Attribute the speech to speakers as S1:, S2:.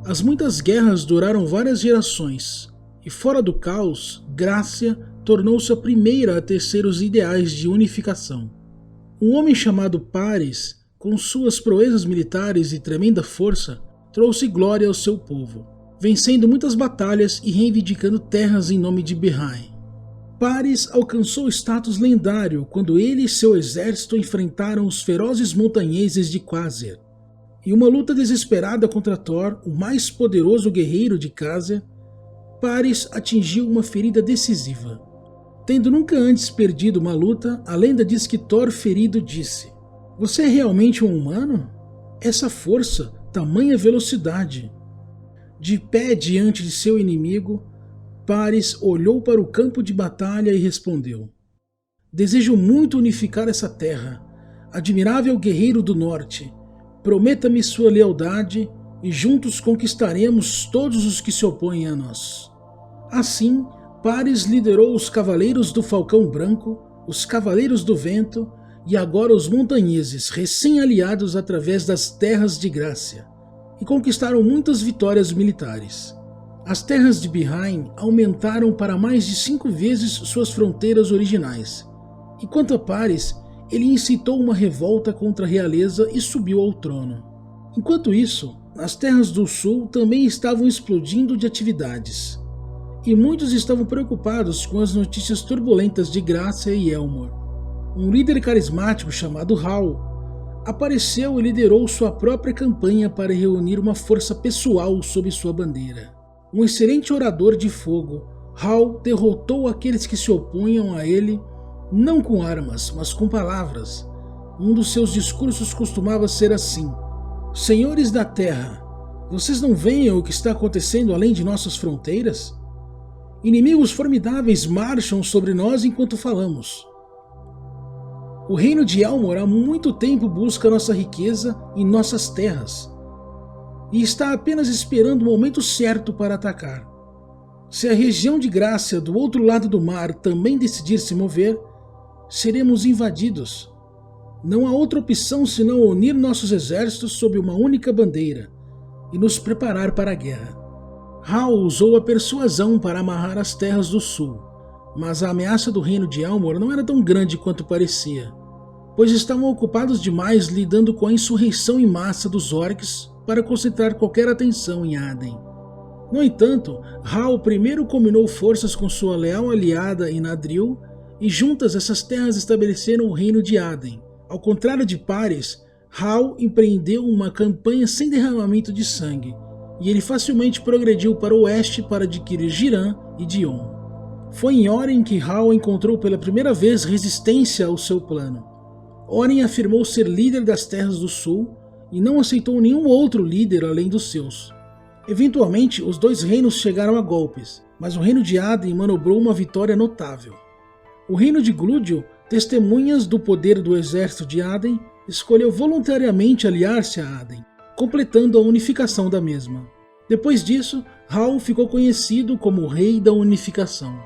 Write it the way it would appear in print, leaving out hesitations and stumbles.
S1: As muitas guerras duraram várias gerações, e fora do caos, Grácia tornou-se a primeira a tecer os ideais de unificação. Um homem chamado Paris, com suas proezas militares e tremenda força, trouxe glória ao seu povo, vencendo muitas batalhas e reivindicando terras em nome de Behaim. Paris alcançou o status lendário quando ele e seu exército enfrentaram os ferozes montanheses de Quasir. Em uma luta desesperada contra Thor, o mais poderoso guerreiro de Quasir, Paris atingiu uma ferida decisiva. Tendo nunca antes perdido uma luta, a lenda diz que Thor ferido disse: "Você é realmente um humano? Essa força, tamanha velocidade." De pé diante de seu inimigo, Paris olhou para o campo de batalha e respondeu: "Desejo muito unificar essa terra. Admirável guerreiro do norte, prometa-me sua lealdade e juntos conquistaremos todos os que se opõem a nós." Assim, Paris liderou os Cavaleiros do Falcão Branco, os Cavaleiros do Vento e agora os Montanheses, recém-aliados através das Terras de Grácia, e conquistaram muitas vitórias militares. As terras de Behaim aumentaram para mais de 5 vezes suas fronteiras originais, e quanto a Paris, ele incitou uma revolta contra a realeza e subiu ao trono. Enquanto isso, as terras do sul também estavam explodindo de atividades, e muitos estavam preocupados com as notícias turbulentas de Grácia e Elmor. Um líder carismático chamado Hal apareceu e liderou sua própria campanha para reunir uma força pessoal sob sua bandeira. Um excelente orador de fogo, Hal derrotou aqueles que se opunham a ele não com armas, mas com palavras. Um dos seus discursos costumava ser assim: "Senhores da terra, vocês não veem o que está acontecendo além de nossas fronteiras? Inimigos formidáveis marcham sobre nós enquanto falamos. O reino de Elmor há muito tempo busca nossa riqueza e nossas terras, e está apenas esperando o momento certo para atacar. Se a região de Grácia do outro lado do mar também decidir se mover, seremos invadidos. Não há outra opção senão unir nossos exércitos sob uma única bandeira e nos preparar para a guerra." Hal usou a persuasão para amarrar as terras do sul, mas a ameaça do reino de Elmor não era tão grande quanto parecia, pois estavam ocupados demais lidando com a insurreição em massa dos orcs para concentrar qualquer atenção em Aden. No entanto, Hal primeiro combinou forças com sua leal aliada em Nadril, e juntas essas terras estabeleceram o reino de Aden. Ao contrário de Paris, Hal empreendeu uma campanha sem derramamento de sangue, e ele facilmente progrediu para o oeste para adquirir Giran e Dion. Foi em Oren que Hal encontrou pela primeira vez resistência ao seu plano. Oren afirmou ser líder das Terras do Sul e não aceitou nenhum outro líder além dos seus. Eventualmente, os dois reinos chegaram a golpes, mas o reino de Aden manobrou uma vitória notável. O reino de Glúdio, testemunhas do poder do exército de Aden, escolheu voluntariamente aliar-se a Aden, completando a unificação da mesma. Depois disso, Hal ficou conhecido como o Rei da Unificação.